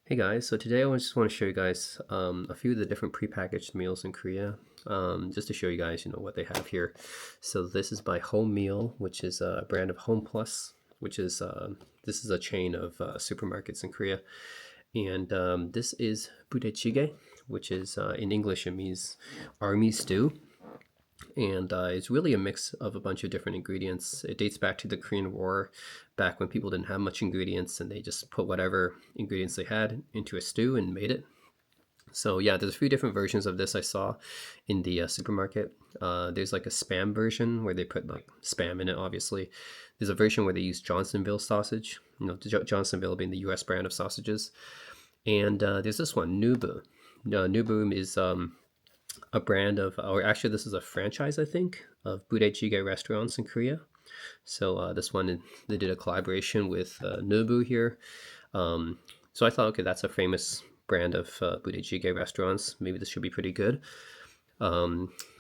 Hey guys, so today I just want to show you guys a few of the different prepackaged meals in Korea, just to show you guys, what they have here. So this is by Home Meal, which is a brand of Homeplus, which is this is a chain of supermarkets in Korea, and this is Budae Jjigae, which is in English it means army stew. And it's really a mix of a bunch of different ingredients. It dates back to the Korean War, back when people didn't have much ingredients and they just put whatever ingredients they had into a stew and made it. So yeah, there's a few different versions of this I saw in the supermarket. There's like a spam version where they put like spam in it, obviously. There's a version where they use Johnsonville sausage, Johnsonville being the US brand of sausages. And there's this one, Nubu. Nubu is a brand of, or actually this is a franchise, I think, of Budae Jjigae restaurants in Korea. So this one, they did a collaboration with Nobu here. So I thought, okay, that's a famous brand of Budae Jjigae restaurants. Maybe this should be pretty good.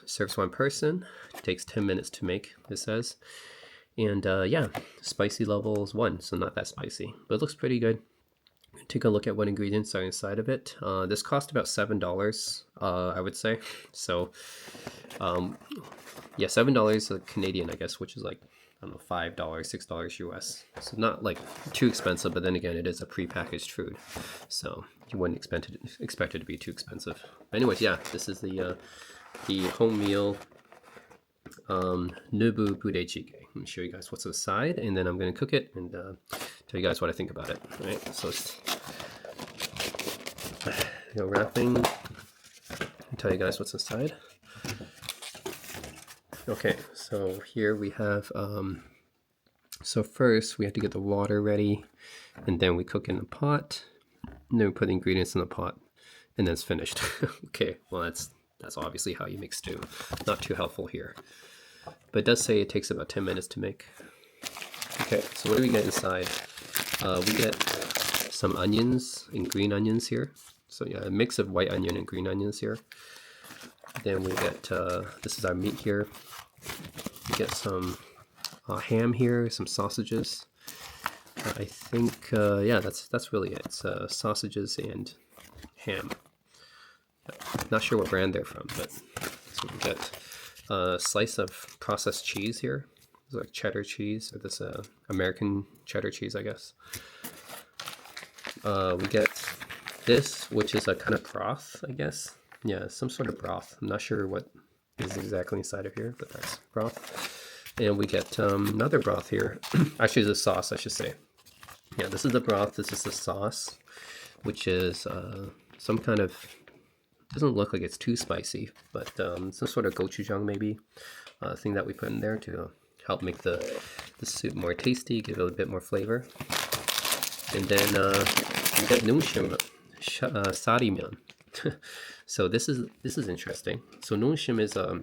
Serves one person, takes 10 minutes to make, it says. And yeah, spicy level is 1, so not that spicy, but it looks pretty good. Take a look at what ingredients are inside of it. This cost about $7, I would say. So, yeah, $7 Canadian, I guess, which is like, I don't know, $5, $6 US. So not like too expensive, but then again, it is a prepackaged food, so you wouldn't expect it to be too expensive. But anyways, yeah, this is the home meal Nubu Budae Jjigae. Let me show you guys what's inside, and then I'm going to cook it and tell you guys what I think about it. All right, so it's, wrapping, and tell you guys what's inside. Okay, so here we have, so first we have to get the water ready, and then we cook in the pot, and then we put the ingredients in the pot, and then it's finished. Okay, well that's obviously how you make stew. Not too helpful here. But it does say it takes about 10 minutes to make. Okay, so what do we get inside? We get some onions and green onions here. So yeah, a mix of white onion and green onions here. Then we get, this is our meat here. We get some ham here, some sausages. I think, yeah, that's really it. It's sausages and ham. Not sure what brand they're from, but so we get a slice of processed cheese here. It's like cheddar cheese, or this American cheddar cheese, I guess. We get this, which is a kind of broth, I guess. Yeah, some sort of broth. I'm not sure what is exactly inside of here, but that's broth. And we get another broth here. Actually, it's a sauce, I should say. Yeah, this is the broth. This is the sauce, which is some kind of, doesn't look like it's too spicy, but some sort of gochujang maybe thing that we put in there to help make the soup more tasty, give it a bit more flavor. And then we got nongshim sarimyeon. So this is interesting. So nongshim is a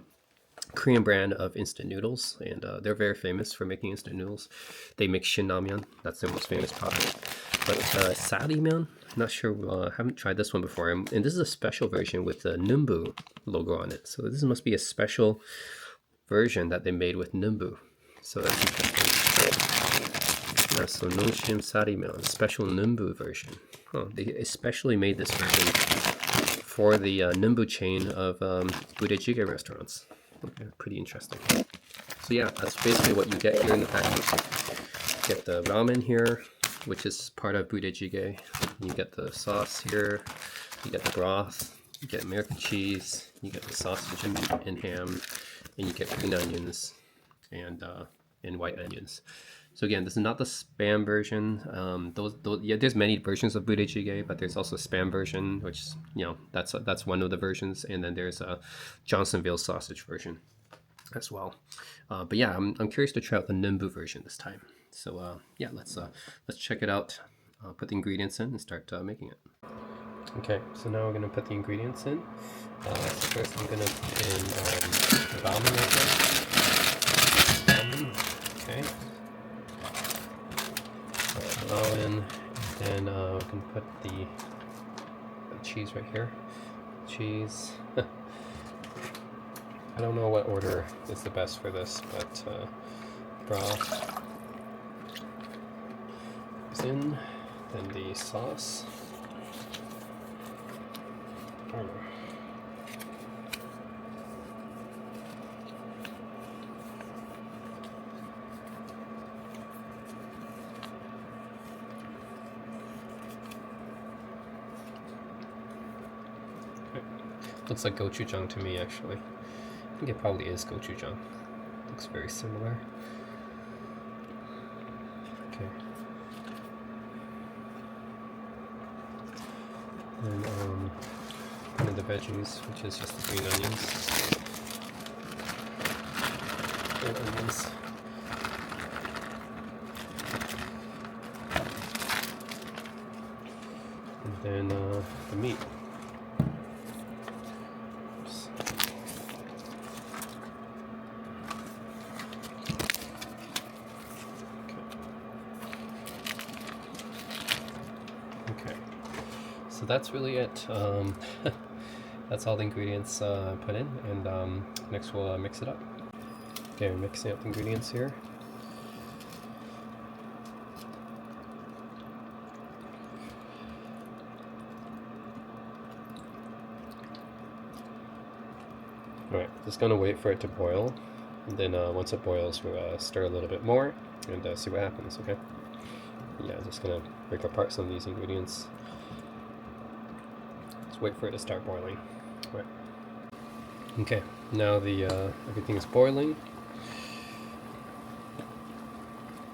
Korean brand of instant noodles, and they're very famous for making instant noodles. They make shinramyeon, that's their most famous product. But sarimyeon, not sure, haven't tried this one before. And this is a special version with the Numbu logo on it. So this must be a special version that they made with Numbu. So that's interesting. So Noshim Sarimyeon, special Numbu version. Oh, they especially made this version for the Numbu chain of Budae Jjigae restaurants. Okay, pretty interesting. So yeah, that's basically what you get here in the package. You get the ramen here, which is part of Budae Jjigae. You get the sauce here, you get the broth, you get American cheese, you get the sausage and ham, and you get green onions and white onions. So again, this is not the spam version. Yeah, there's many versions of Budae Jjigae, but there's also a spam version, which that's one of the versions, and then there's a Johnsonville sausage version as well. But yeah, I'm curious to try out the Nimbu version this time. So yeah, let's check it out. Put the ingredients in and start making it. Okay, so now we're gonna put the ingredients in. So first I'm gonna put in ramen. Okay. Ramen, and we can put the cheese right here. Cheese. I don't know what order is the best for this, but broth is in, then the sauce. Looks like gochujang to me, actually. I think it probably is gochujang. Looks very similar. Okay. And one of the veggies, which is just the green onions. Whole onions. And then the meat. Okay, so that's really it. That's all the ingredients put in, and next we'll mix it up. Okay, we're mixing up the ingredients here. Alright, just gonna wait for it to boil, and then once it boils, we'll stir a little bit more and see what happens, okay? Yeah, just gonna break apart some of these ingredients. Let's wait for it to start boiling. Right. Okay, now the everything is boiling.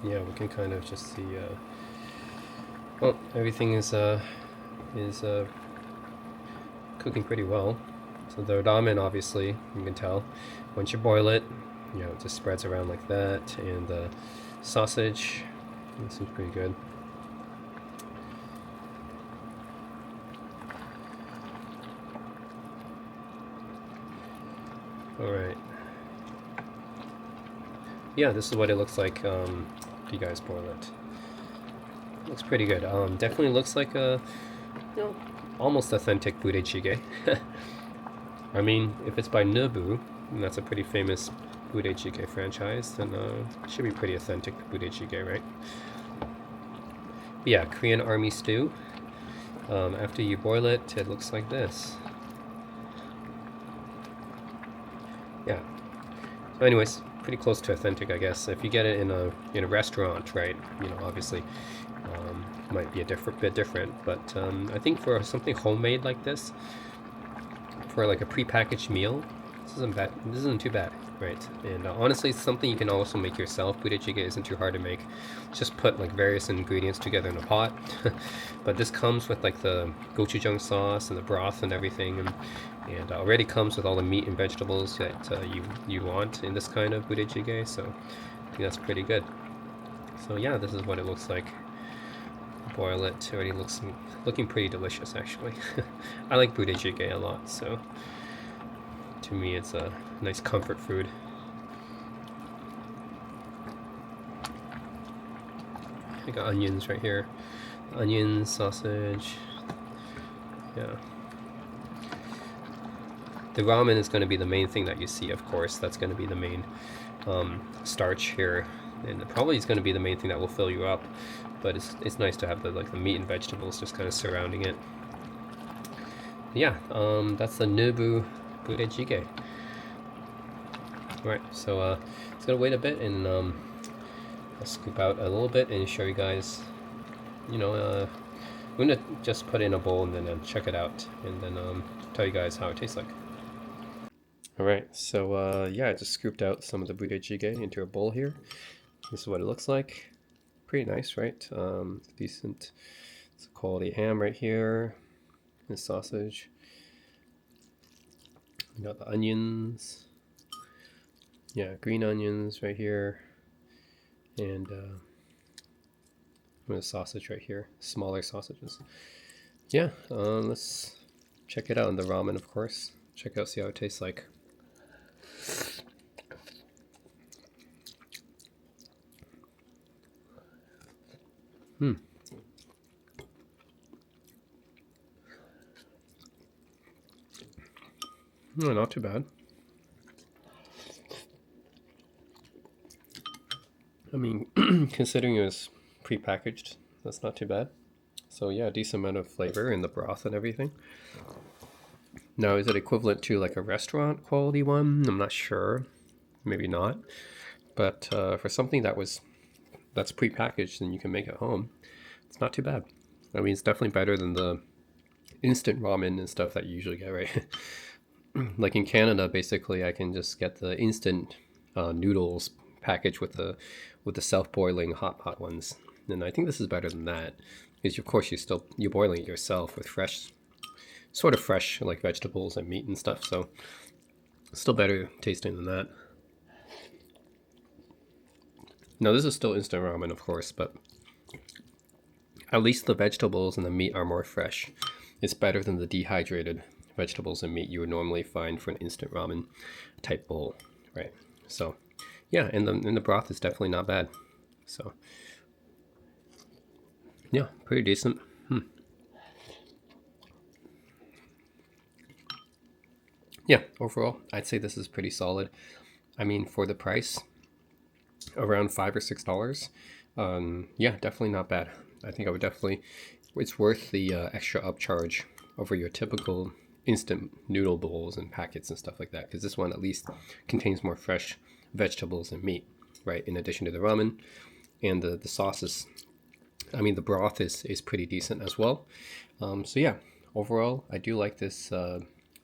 Yeah, we can kind of just see. Well, everything is cooking pretty well. So the ramen, obviously, you can tell once you boil it, you know, it just spreads around like that, and the sausage. This seems pretty good. Alright. Yeah, this is what it looks like if you guys boil it. Looks pretty good. Definitely looks like a, you know, almost authentic Budae Jjigae. I mean, if it's by Nobu, and that's a pretty famous Budae Jjigae franchise, then it should be pretty authentic Budae Jjigae, right? But yeah, Korean army stew. After you boil it, it looks like this. Yeah. So anyways, pretty close to authentic, I guess. If you get it in a restaurant, right? You know, obviously, might be a bit different. But I think for something homemade like this, for like a prepackaged meal, this isn't bad. This isn't too bad, right? And honestly, it's something you can also make yourself. Budae Jjigae isn't too hard to make. Just put like various ingredients together in a pot. But this comes with like the gochujang sauce and the broth and everything, and already comes with all the meat and vegetables that you want in this kind of Budae Jjigae. So I think that's pretty good. So yeah, this is what it looks like. Boil it. Already looking pretty delicious, actually. I like Budae Jjigae a lot, so to me it's a nice comfort food. I got onions right here. Onions, sausage. Yeah. The ramen is going to be the main thing that you see, of course. That's going to be the main starch here, and probably is going to be the main thing that will fill you up. But it's nice to have the meat and vegetables just kind of surrounding it. Yeah, that's the Nobu Budae Jjigae. Alright, so it's gonna wait a bit, and I'll scoop out a little bit and show you guys. You know, I'm gonna just put it in a bowl and then check it out, and then tell you guys how it tastes like. Alright, so yeah, I just scooped out some of the Budae Jjigae into a bowl here. This is what it looks like. Pretty nice, right? Decent. It's a quality ham right here. And sausage. We got the onions. Yeah, green onions right here. And the sausage right here. Smaller sausages. Yeah, let's check it out. And the ramen, of course. Check out, see how it tastes like. No, not too bad. I mean, considering it was pre-packaged, that's not too bad. So yeah, decent amount of flavor in the broth and everything. Now, is it equivalent to like a restaurant quality one? I'm not sure. Maybe not. But for something that's prepackaged and you can make at home, it's not too bad. I mean, it's definitely better than the instant ramen and stuff that you usually get, right? Like in Canada, basically, I can just get the instant noodles packaged with the self-boiling hot pot ones, and I think this is better than that, because of course you're boiling it yourself with fresh, sort of fresh like vegetables and meat and stuff. So still better tasting than that. Now this is still instant ramen, of course, but at least the vegetables and the meat are more fresh. It's better than the dehydrated vegetables and meat you would normally find for an instant ramen type bowl, right? So yeah, and the broth is definitely not bad. So yeah, pretty decent. Yeah, overall, I'd say this is pretty solid. I mean, for the price, around $5 or $6. Yeah, definitely not bad. I think I would definitely, it's worth the extra upcharge over your typical instant noodle bowls and packets and stuff like that, because this one at least contains more fresh vegetables and meat, right? In addition to the ramen and the sauces. I mean, the broth is pretty decent as well. So yeah, overall, I do like this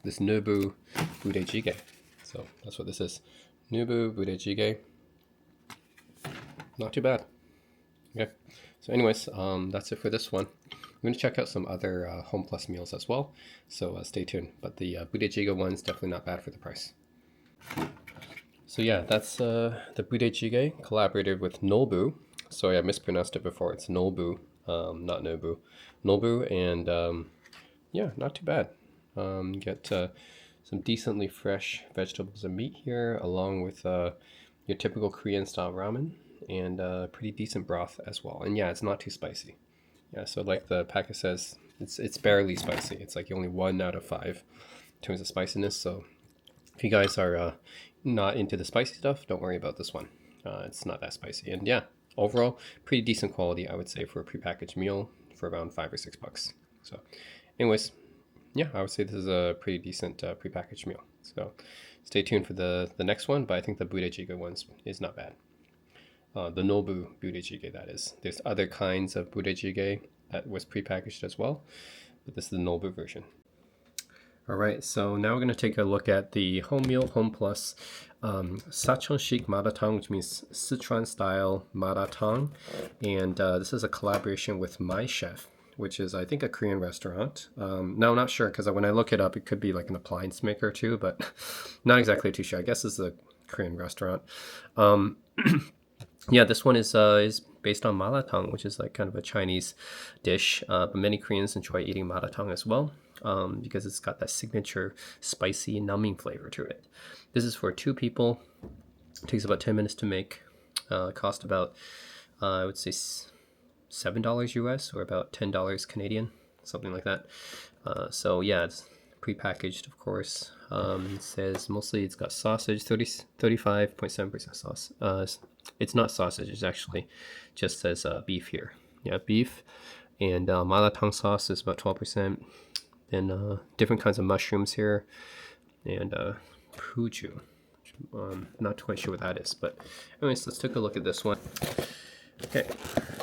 this Nobu Budae Jjigae. So that's what this is. Nobu Budae Jjigae. Not too bad. Okay. So anyways, that's it for this one. I'm going to check out some other Homeplus meals as well. So stay tuned. But the Budae Jjigae one's definitely not bad for the price. So yeah, that's the Budae Jjigae collaborated with Nobu. Sorry, I mispronounced it before. It's Nobu, not Nobu. Nobu, and yeah, not too bad. Get some decently fresh vegetables and meat here, along with your typical Korean style ramen, and pretty decent broth as well. And yeah, it's not too spicy. Yeah, so like the packet says, it's barely spicy. It's like only 1 out of 5 in terms of spiciness. So if you guys are not into the spicy stuff, don't worry about this one. It's not that spicy. And yeah, overall, pretty decent quality, I would say, for a prepackaged meal for around $5 or $6. So anyways, yeah, I would say this is a pretty decent prepackaged meal. So stay tuned for the next one, but I think the Budae Jjigae one is not bad. The Nobu Budae Jjigae, that is. There's other kinds of Budae Jjigae that was prepackaged as well, but this is the Nobu version. All right, so now we're going to take a look at the home meal, Homeplus Sachon-shik maratang, which means Sichuan style maratang, and this is a collaboration with My Chef, which is, I think, a Korean restaurant. Now, I'm not sure, because when I look it up, it could be like an appliance maker too, but not exactly too sure. I guess this is a Korean restaurant. Yeah, this one is based on maratang, which is like kind of a Chinese dish, but many Koreans enjoy eating maratang as well, because it's got that signature spicy, numbing flavor to it. This is for 2 people. It takes about 10 minutes to make. Cost about, I would say, $7 US, or about $10 Canadian, something like that. So yeah, it's prepackaged, of course. It says mostly it's got sausage, 35.7% sauce. It's not sausage, it's actually just says beef here. Yeah, beef. And maratang sauce is about 12%. Then different kinds of mushrooms here. And puju. Not quite sure what that is. But anyways, let's take a look at this one. Okay,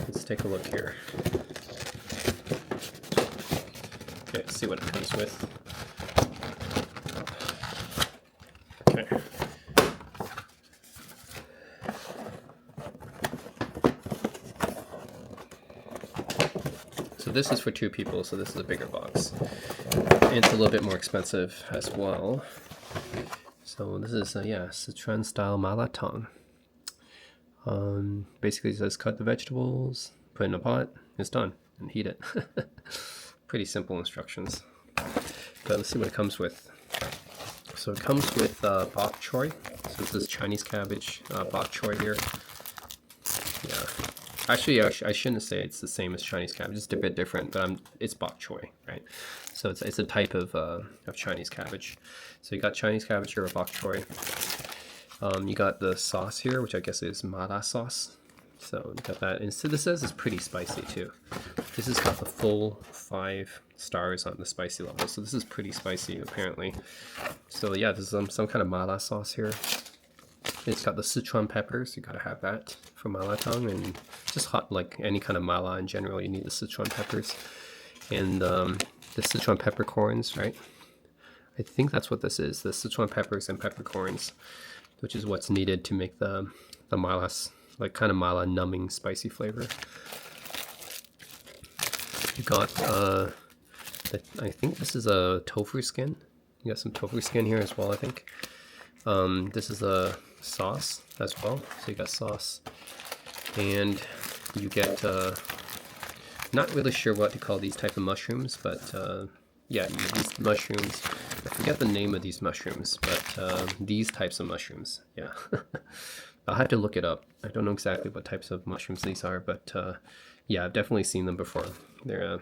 let's take a look here. Okay, let's see what it comes with. Okay. So this is for 2 people, so this is a bigger box. And it's a little bit more expensive as well. So this is, yeah, Sichuan style maratang. Basically it says cut the vegetables, put in a pot, it's done, and heat it. Pretty simple instructions. But let's see what it comes with. So it comes with bok choy. So this is Chinese cabbage, bok choy here. Yeah. Actually, I shouldn't say it's the same as Chinese cabbage. It's a bit different, but it's bok choy, right? So it's a type of Chinese cabbage. So you got Chinese cabbage here, or bok choy. You got the sauce here, which I guess is mala sauce. So you got that. And so this says it's pretty spicy too. This has got the full 5 stars on the spicy level, so this is pretty spicy apparently. So yeah, there's some kind of mala sauce here. It's got the Sichuan peppers, you gotta have that for malatang, and just hot, like any kind of mala in general, you need the Sichuan peppers. And the Sichuan peppercorns, right? I think that's what this is, the Sichuan peppers and peppercorns, which is what's needed to make the malas, like kind of mala numbing spicy flavor. You got, I think this is a tofu skin. You got some tofu skin here as well, I think. This is a sauce as well. So you got sauce. And you get, not really sure what to call these type of mushrooms, but yeah, these mushrooms, I forget the name of these mushrooms, but these types of mushrooms, yeah. I'll have to look it up. I don't know exactly what types of mushrooms these are, but yeah, I've definitely seen them before. They're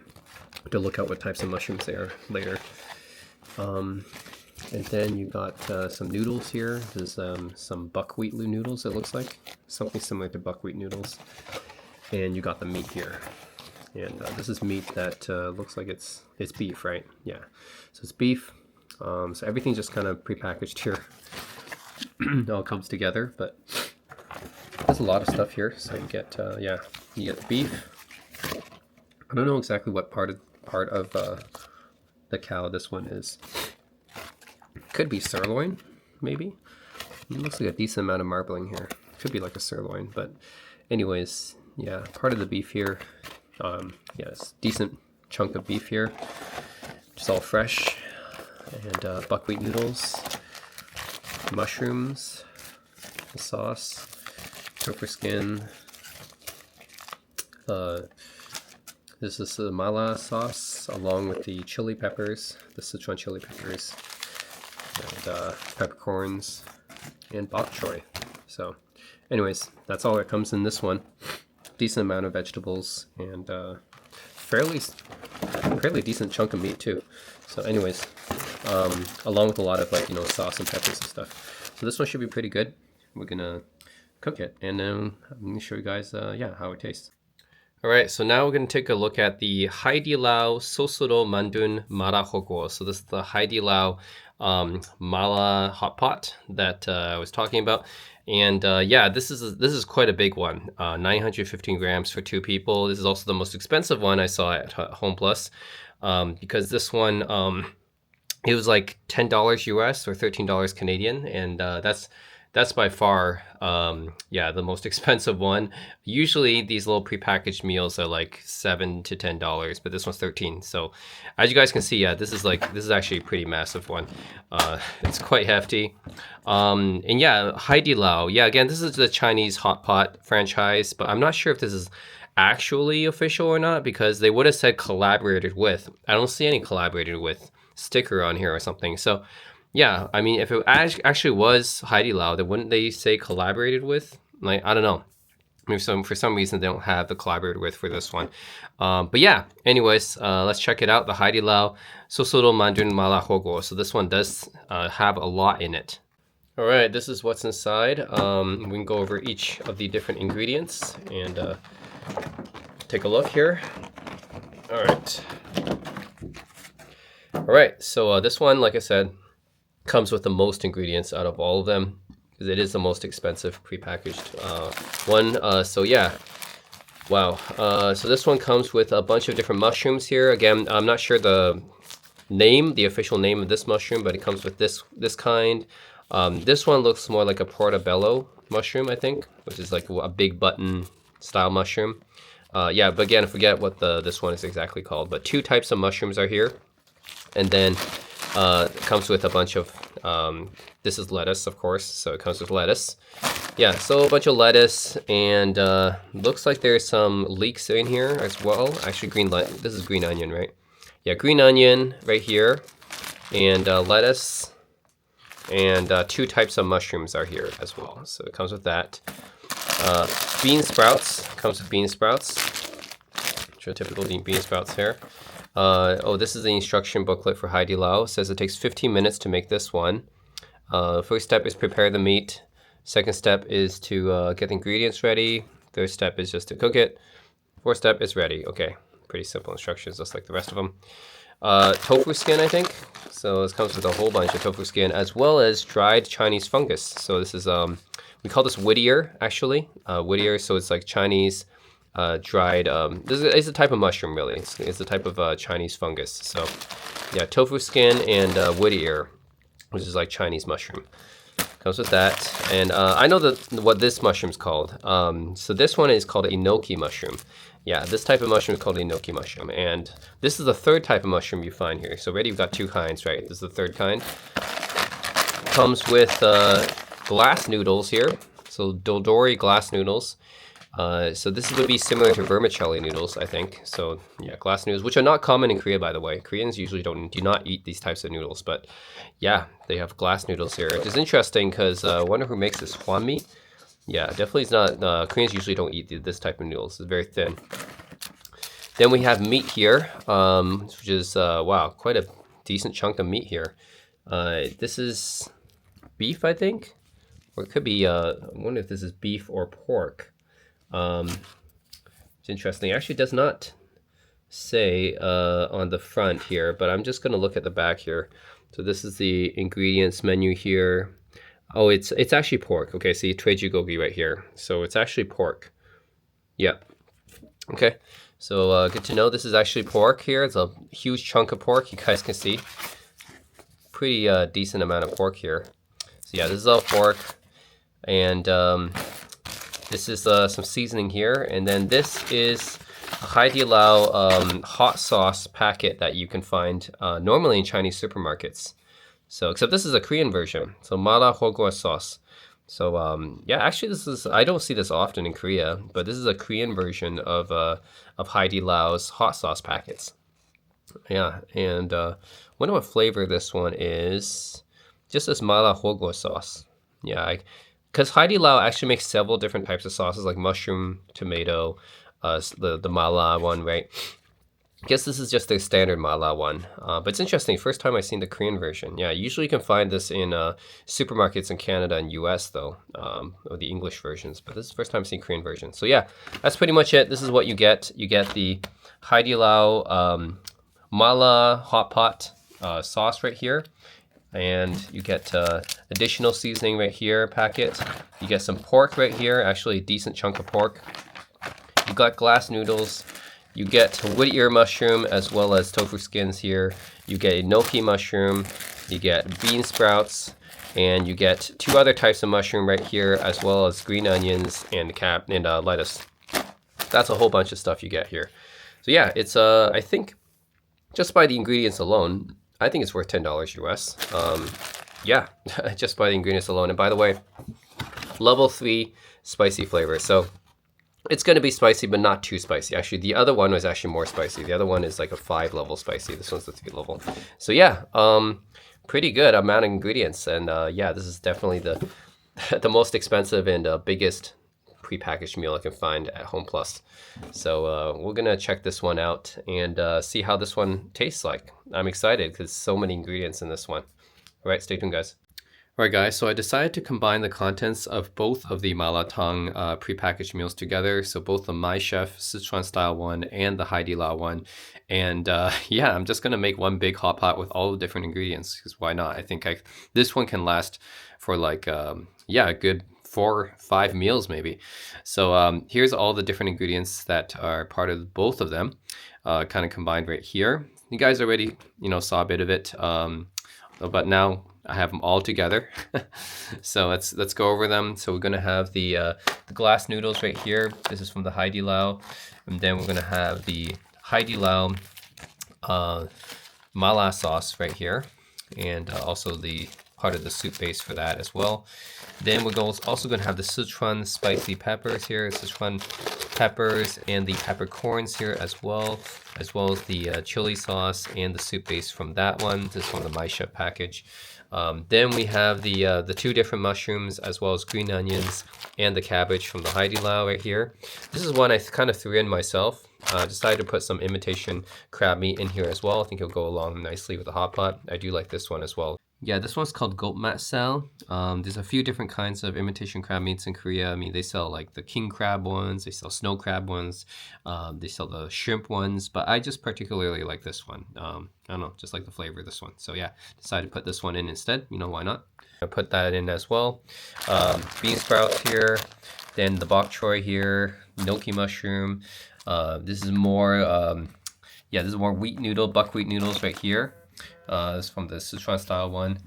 to look out what types of mushrooms they are later. And then you got some noodles here. There's some buckwheat noodles, it looks like. Something similar to buckwheat noodles. And you got the meat here. And this is meat that looks like it's beef, right? Yeah. So it's beef. So everything's just kind of prepackaged here. It all comes together, but there's a lot of stuff here. So you get, yeah, you get the beef. I don't know exactly what part of the cow this one is. Could be sirloin, maybe. It looks like a decent amount of marbling here. Could be like a sirloin, but anyways, yeah, part of the beef here. Yeah, it's a decent chunk of beef here. Just all fresh. And buckwheat noodles, mushrooms, the sauce, tofu skin. This is the mala sauce along with the chili peppers, the Sichuan chili peppers, and peppercorns, and bok choy. So anyways, that's all that comes in this one. Decent amount of vegetables and fairly decent chunk of meat too. So anyways, along with a lot of, like, you know, sauce and peppers and stuff. So this one should be pretty good. We're gonna cook it, and then I'm gonna show you guys yeah, how it tastes. All right, so now we're going to take a look at the Haidilao Sosoro Mandun Ma라훠궈. So this is the Haidilao Mala hot pot that I was talking about. And yeah, this is quite a big one, 915 grams for 2 people. This is also the most expensive one I saw at Homeplus, because this one, it was like $10 US or $13 Canadian, and that's by far, yeah, the most expensive one. Usually these little prepackaged meals are like $7 to $10, but this one's 13. So as you guys can see, yeah, this is actually a pretty massive one. It's quite hefty. And yeah, Haidilao. Yeah, again, this is the Chinese hot pot franchise, but I'm not sure if this is actually official or not, because they would have said collaborated with. I don't see any collaborated with sticker on here or something. So yeah, I mean, if it actually was Haidilao, then wouldn't they say collaborated with? Like, I don't know. Maybe for some reason they don't have the collaborated with for this one. But yeah, anyways, let's check it out. The Haidilao Sosoro Mandun Ma라ĥ궈. So this one does have a lot in it. All right, this is what's inside. We can go over each of the different ingredients and take a look here. All right, so this one, like I said, comes with the most ingredients out of all of them, because it is the most expensive prepackaged one. So yeah, wow. So this one comes with a bunch of different mushrooms here. Again, I'm not sure the official name of this mushroom, but it comes with this kind. This one looks more like a portobello mushroom, I think, which is like a big button style mushroom. Yeah, but again, I forget what this one is exactly called. But 2 types of mushrooms are here, and then it comes with a bunch of, this is lettuce, of course, so it comes with lettuce. Yeah, so a bunch of lettuce, and looks like there's some leeks in here as well. Actually, this is green onion, right? Yeah, green onion right here, and lettuce, and 2 types of mushrooms are here as well. So it comes with that. Bean sprouts, comes with bean sprouts. Show typical bean sprouts here. Oh, this is the instruction booklet for Haidilao. It says it takes 15 minutes to make this one. First step is prepare the meat. Second step is to get the ingredients ready. Third step is just to cook it. Fourth step is ready. Okay, pretty simple instructions, just like the rest of them. Tofu skin, I think. So this comes with a whole bunch of tofu skin, as well as dried Chinese fungus. So this is we call this Whittier, actually. Whittier, so it's like Chinese dried. This is a type of mushroom, really. It's a type of Chinese fungus. So yeah, tofu skin and Whittier, which is like Chinese mushroom. Comes with that. And I know what this mushroom's called. So this one is called enoki mushroom. Yeah, this type of mushroom is called enoki mushroom. And this is the third type of mushroom you find here. So already you've got 2 kinds, right? This is the third kind. Comes with glass noodles here. So dodori glass noodles. So this would be similar to vermicelli noodles, I think. So yeah, glass noodles, which are not common in Korea, by the way. Koreans usually do not eat these types of noodles, but yeah, they have glass noodles here. Which is interesting because I wonder who makes this. Hwanmi? Yeah, definitely it's not. Koreans usually don't eat this type of noodles. It's very thin. Then we have meat here, which is wow, quite a decent chunk of meat here. This is beef, I think, or it could be. I wonder if this is beef or pork. It's interesting. It actually does not say on the front here, but I'm just going to look at the back here. So this is the ingredients menu here. Oh, it's actually pork. Okay, see, Jjigae right here. So it's actually pork. Yep. Okay, so good to know. This is actually pork here. It's a huge chunk of pork. You guys can see. Pretty decent amount of pork here. So yeah, this is all pork. And this is some seasoning here. And then this is a Haidilao hot sauce packet that you can find normally in Chinese supermarkets. So, except this is a Korean version. So ma라훠궈 sauce. So yeah, actually I don't see this often in Korea, but this is a Korean version of Haidilao's hot sauce packets. Yeah, and wonder what flavor this one is. Just this ma라훠궈 sauce. Yeah, because Haidilao actually makes several different types of sauces, like mushroom, tomato, the mala one, right? I guess this is just the standard mala one, but it's interesting. First time I've seen the Korean version. Yeah, usually you can find this in supermarkets in Canada and US though, or the English versions. But this is the first time I've seen Korean version. So yeah, that's pretty much it. This is what you get. You get the Haidilao Mala hot pot sauce right here, and you get additional seasoning right here packet. You get some pork right here, actually a decent chunk of pork. You got glass noodles. You get Whittier mushroom as well as tofu skins here. You get enoki mushroom. You get bean sprouts, and you get 2 other types of mushroom right here, as well as green onions and lettuce. That's a whole bunch of stuff you get here. So yeah, it's I think just by the ingredients alone, I think it's worth $10 US. Yeah, just by the ingredients alone. And by the way, level 3 spicy flavor. So it's going to be spicy, but not too spicy. Actually, the other one was actually more spicy. The other one is like a 5 level spicy. This one's a 3 level. So yeah, pretty good amount of ingredients. And yeah, this is definitely the most expensive and biggest prepackaged meal I can find at Homeplus. So we're going to check this one out and see how this one tastes like. I'm excited because so many ingredients in this one. All right, stay tuned, guys. All right, guys, so I decided to combine the contents of both of the malatang prepackaged meals together. So both the My Chef Sichuan style one and the Haidilao one. And yeah, I'm just going to make one big hot pot with all the different ingredients, because why not? I think this one can last for like, yeah, a good 4 or 5 meals maybe. So here's all the different ingredients that are part of both of them, kind of combined right here. You guys already, saw a bit of it, but now I have them all together. So let's go over them. So we're gonna have the glass noodles right here. This is from the Haidilao, and then we're gonna have the Haidilao Mala sauce right here, and also the part of the soup base for that as well. Then we're also going to have the Sichuan spicy peppers here, Sichuan peppers and the peppercorns here as well as the chili sauce and the soup base from that one. This is from the My Chef package. Then we have the 2 different mushrooms as well as green onions and the cabbage from the Haidilao right here. This is one I kind of threw in myself. Decided to put some imitation crab meat in here as well. I think it'll go along nicely with the hot pot. I do like this one as well. Yeah, this one's called Gopmatsal. There's a few different kinds of imitation crab meats in Korea. I mean, they sell like the king crab ones, they sell snow crab ones, they sell the shrimp ones, but I just particularly like this one. I don't know, just like the flavor of this one. So yeah, decided to put this one in instead. You know, why not? I put that in as well. Bean sprouts here, then the bok choy here, gnocchi mushroom. This is more, yeah, this is more wheat noodle, buckwheat noodles right here. This is from the Sichuan style one.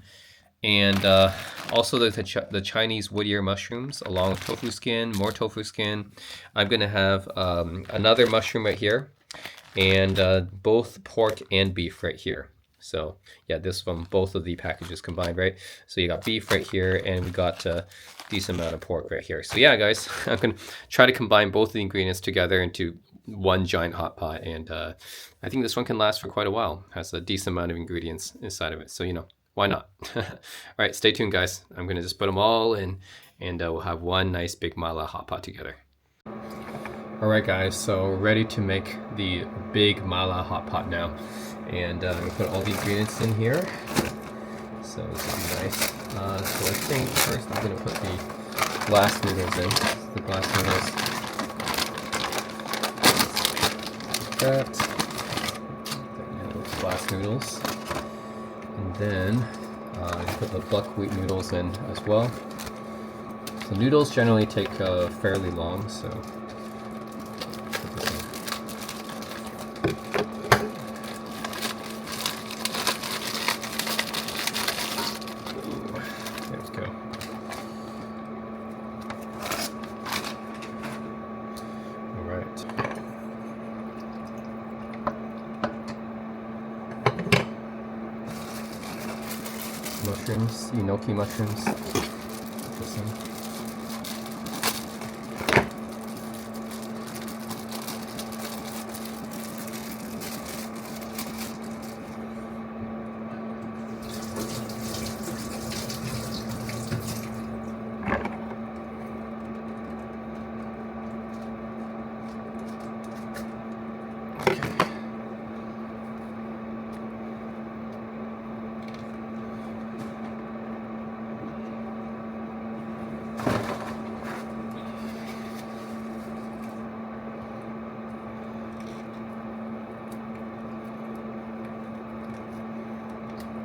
And also the Chinese wood ear mushrooms along with tofu skin, more tofu skin. I'm gonna have another mushroom right here, and both pork and beef right here. So yeah, this from both of the packages combined, right? So you got beef right here, and we got a decent amount of pork right here. So yeah, guys, I'm gonna try to combine both of the ingredients together into one giant hot pot, and I think this one can last for quite a while. Has a decent amount of ingredients inside of it, so you know, why not? All right, stay tuned, guys. I'm gonna just put them all in, and we'll have one nice big mala hot pot together. All right, guys, so we're ready to make the big mala hot pot now, and I'm gonna put all the ingredients in here. So it's gonna be nice. So I think first I'm gonna put the glass noodles in. The glass noodles. That. Those glass noodles. And then put the buckwheat noodles in as well. So noodles generally take fairly long, so put this in. There we go. All right. Mushrooms, gnocchi mushrooms. Put this in.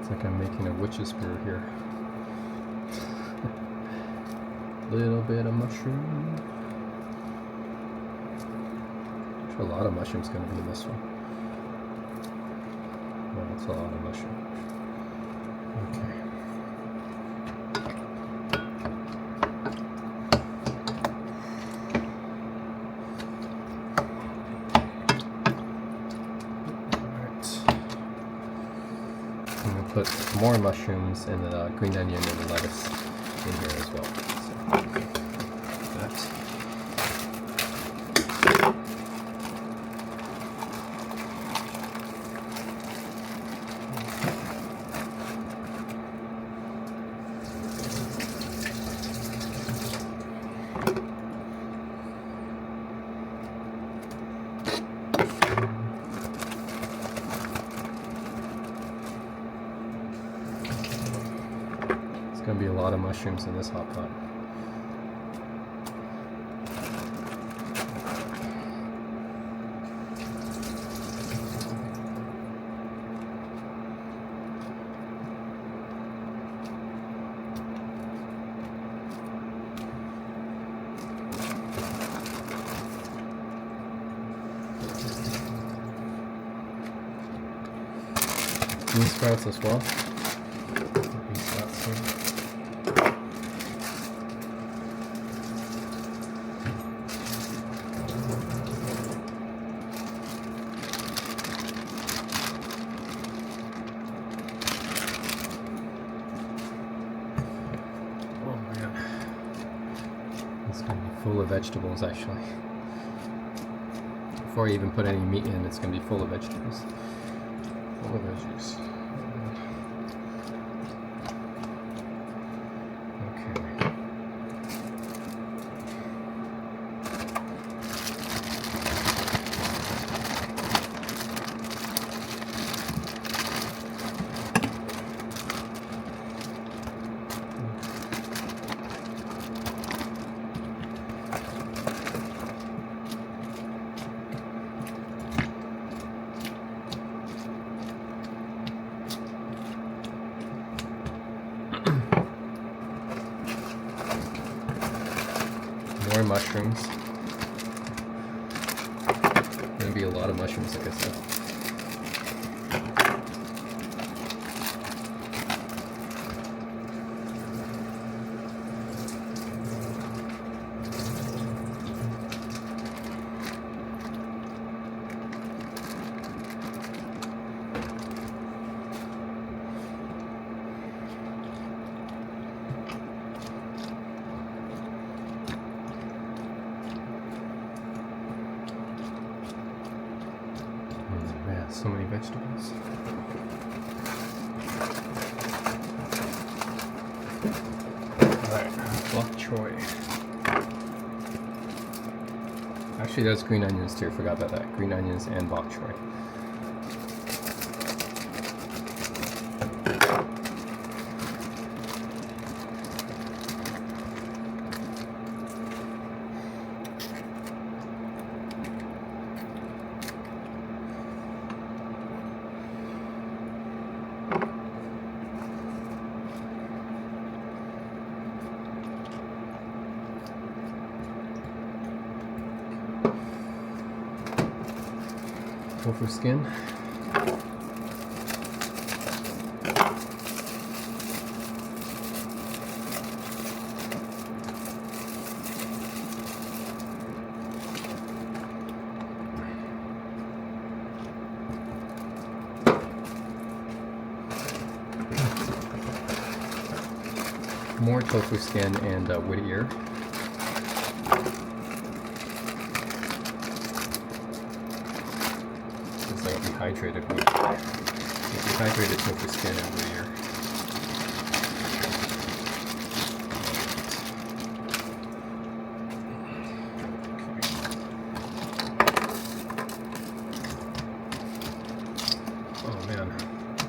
It's like I'm making a witch's brew here. Little bit of mushroom. There's a lot of mushrooms going to be in this one. Well, it's a lot of mushroom. Okay. Put more mushrooms and the green onion and the lettuce in here as well. So, that. Going to be a lot of mushrooms in this hot pot. Bean sprouts as well. Bean sprouts here. It's going to be full of vegetables, actually. Before I even put any meat in, it's going to be full of vegetables. Full of veggies. Okay. more mushrooms. Gonna be a lot of mushrooms, like I said. So many vegetables. Alright, bok choy. Actually, there's green onions too. Forgot about that. Green onions and bok choy. Tofu skin. More tofu skin and wood ear. Dehydrated wood. Dehydrated tofu skin and wood ear. Oh man,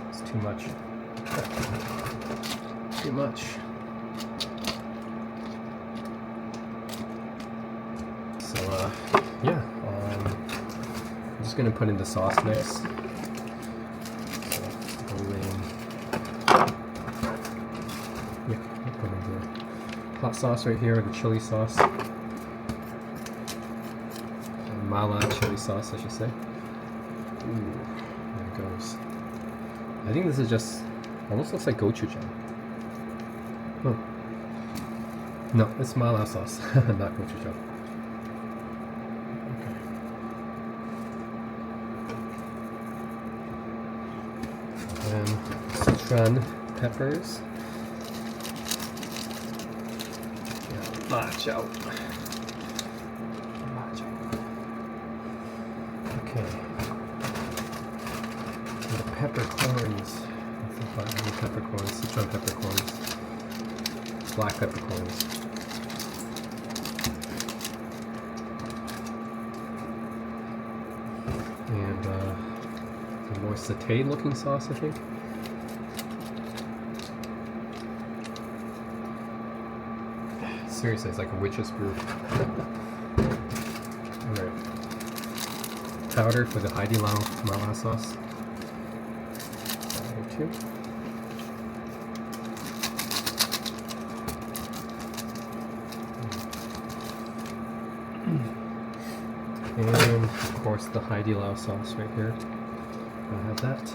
it's too much. Too much. So yeah. I'm just gonna put in the sauce next. Put in the hot sauce right here, the chili sauce. Mala chili sauce, I should say. Ooh, there it goes. I think this is just almost looks like gochujang. Huh. No, it's mala sauce, not gochujang. And Sichuan peppers. Macho. Okay. And the peppercorns. Peppercorns, Sichuan peppercorns. Black peppercorns. And a more sauteed looking sauce, I think. Seriously, it's like a witch's brew. Alright. Powder for the Haidilao Mala sauce. Powder too. And of course the Haidilao sauce right here. I have that.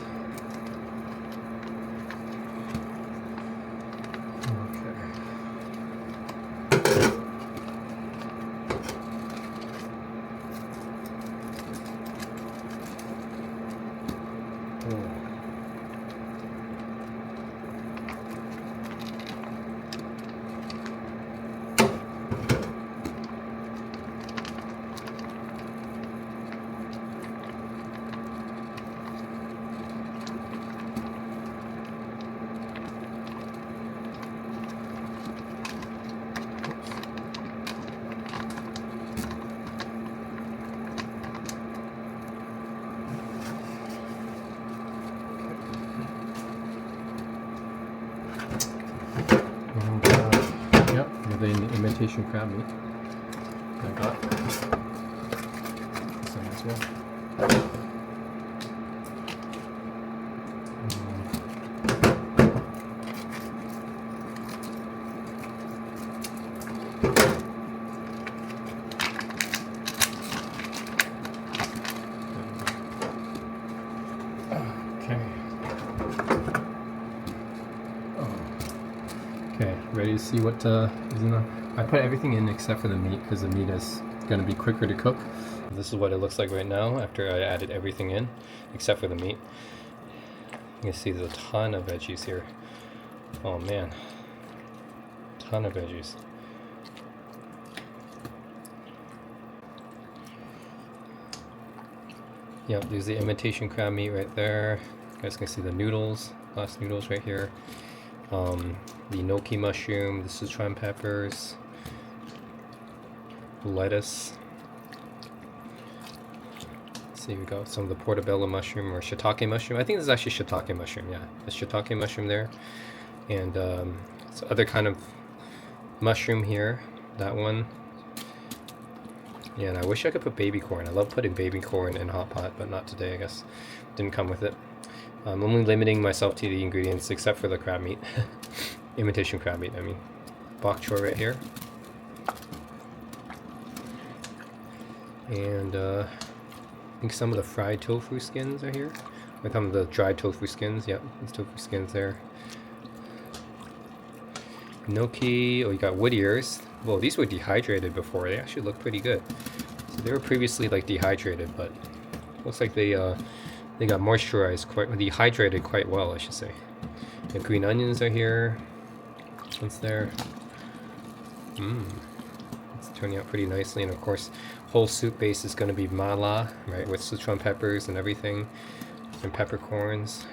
The imitation crab meat I got some as well. Okay. Okay, ready to see what is in the... I put everything in except for the meat because the meat is going to be quicker to cook. This is what it looks like right now after I added everything in except for the meat. You can see there's a ton of veggies here. Oh man, ton of veggies. Yep, there's the imitation crab meat right there. You guys can see the noodles, last noodles right here. The gnocchi mushroom, the Sichuan peppers, lettuce. Let's see, we got some of the portobello mushroom or shiitake mushroom. I think this is actually shiitake mushroom, yeah. The shiitake mushroom there. And some other kind of mushroom here, that one. Yeah, and I wish I could put baby corn. I love putting baby corn in hot pot, but not today, I guess. Didn't come with it. I'm only limiting myself to the ingredients except for the crab meat. Imitation crab meat, I mean. Bok choy right here. And I think some of the fried tofu skins are here. Or some of the dried tofu skins, yep, these tofu skins there. Gnocchi, oh, you got wood ears. Well, these were dehydrated before. They actually look pretty good. So they were previously like dehydrated, but looks like they got moisturized dehydrated quite well, I should say. The green onions are here. What's there? It's turning out pretty nicely, and of course, whole soup base is going to be mala, right, with Sichuan peppers and everything, and peppercorns.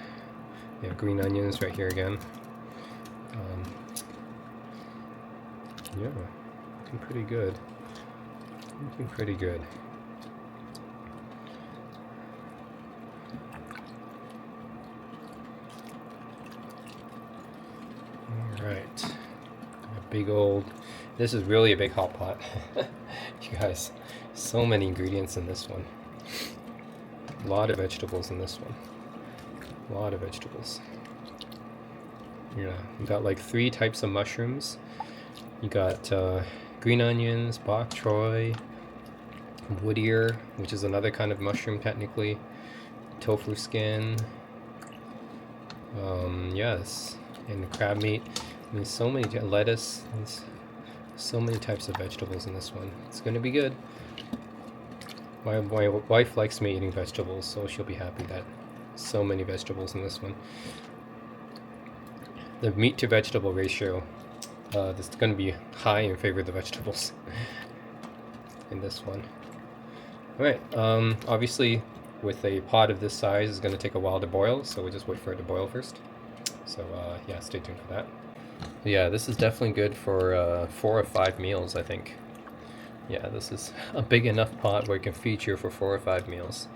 Yeah, green onions right here again. Yeah, looking pretty good. Looking pretty good. Alright. A big old... This is really a big hot pot. You guys, so many ingredients in this one. A lot of vegetables in this one. A lot of vegetables. Yeah, we got like 3 types of mushrooms. You got green onions, bok choy, wood ear, which is another kind of mushroom technically, tofu skin, yes, and the crab meat. I mean, so many, lettuce, so many types of vegetables in this one. It's going to be good. My wife likes me eating vegetables, so she'll be happy that so many vegetables in this one. The meat to vegetable ratio, this is going to be high in favor of the vegetables in this one. Alright, obviously with a pot of this size it's going to take a while to boil, so we'll just wait for it to boil first. So yeah, stay tuned for that. Yeah, this is definitely good for 4 or 5 meals, I think. Yeah, this is a big enough pot where you can feed you for 4 or 5 meals.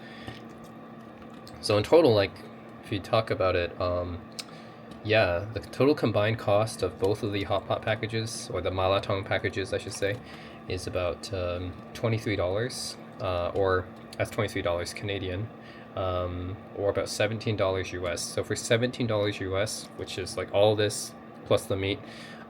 So in total, like, if you talk about it, yeah, the total combined cost of both of the hot pot packages, or the maratong packages, I should say, is about $23, or that's $23 Canadian, or about $17 US. So for $17 US, which is like all this plus the meat,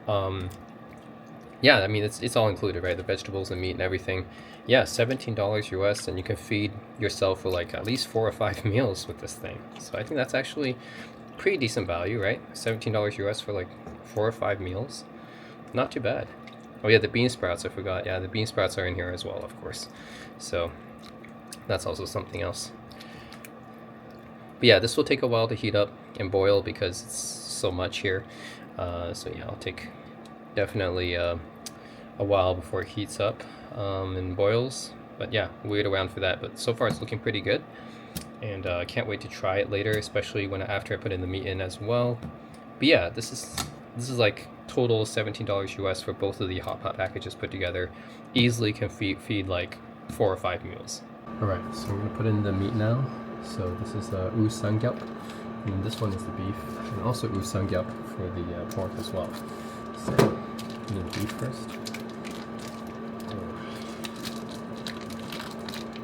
yeah, I mean it's all included, right? The vegetables and meat and everything. Yeah, $17 US, and you can feed yourself for like at least 4 or 5 meals with this thing. So I think that's actually pretty decent value, right? $17 US for like 4 or 5 meals. Not too bad. Oh yeah, the bean sprouts, I forgot. Yeah, the bean sprouts are in here as well, of course. So that's also something else. But yeah, this will take a while to heat up and boil because it's so much here. So yeah, it'll take definitely a while before it heats up and boils. But yeah, wait around for that. But so far it's looking pretty good. And I can't wait to try it later, especially after I put in the meat in as well. But yeah, this is like total $17 US for both of the hot pot packages put together. Easily can feed like 4 or 5 meals. Alright, so we're gonna put in the meat now. So this is U Samgyup, and this one is the beef, and also U Samgyup for the pork as well. So the beef first.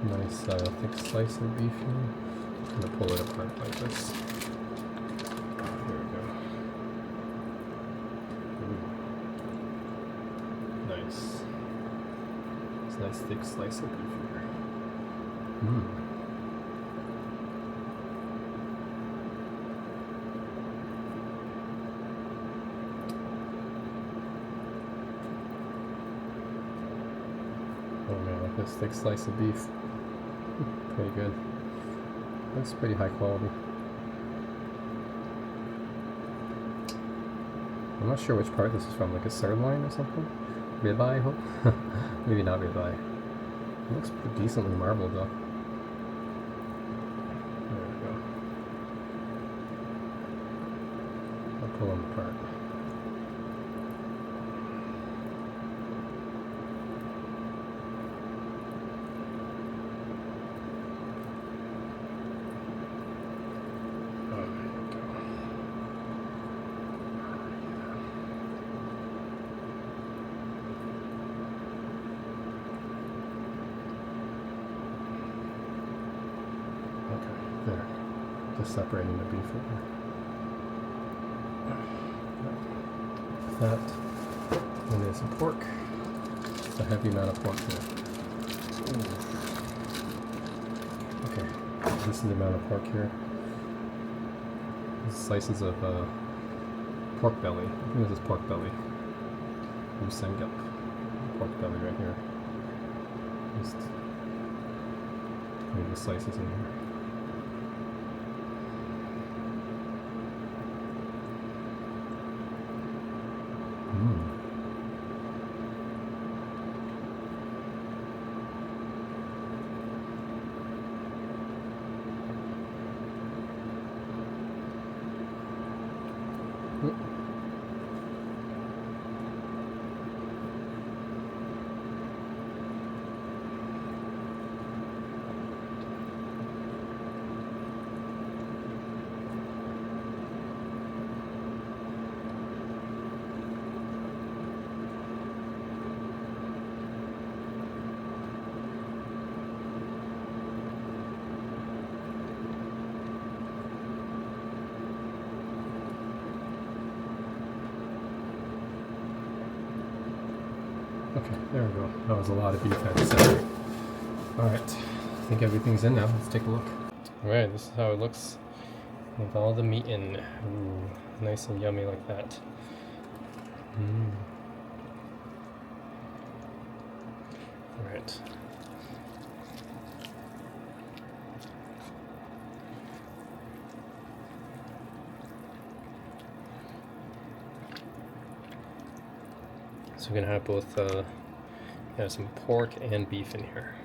Nice thick slice of beef here. I'm gonna pull it apart like this. There we go. Ooh. Nice. It's a nice thick slice of beef here. this thick slice of beef. Pretty good. Looks pretty high quality. I'm not sure which part this is from, like a sirloin or something? Ribeye, I hope? Maybe not ribeye. It looks pretty decently marbled though. There we go. I'll pull them apart. There, just separating the beef right there. That, and there's some pork. It's a heavy amount of pork here. Okay, this is the amount of pork here. These slices of pork belly. I think this is pork belly. Usengap. Pork belly right here. Just putting the slices in here. Okay, there we go. That was a lot of beef at the center. Alright, I think everything's in now. Let's take a look. Alright, this is how it looks with all the meat in. Ooh, nice and yummy like that. Alright. So we're gonna have both some pork and beef in here.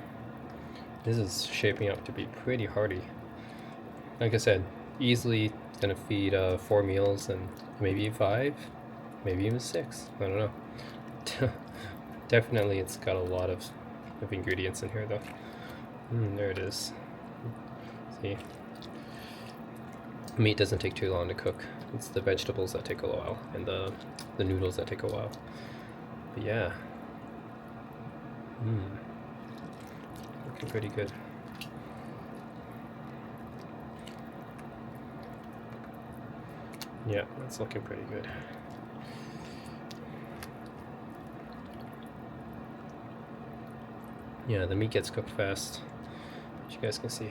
This is shaping up to be pretty hearty. Like I said, easily gonna feed 4 meals and maybe 5, maybe even 6. I don't know. Definitely, it's got a lot of ingredients in here, though. There it is. See, meat doesn't take too long to cook. It's the vegetables that take a while, and the noodles that take a while. But yeah. Looking pretty good. Yeah, that's looking pretty good. Yeah, the meat gets cooked fast, as you guys can see.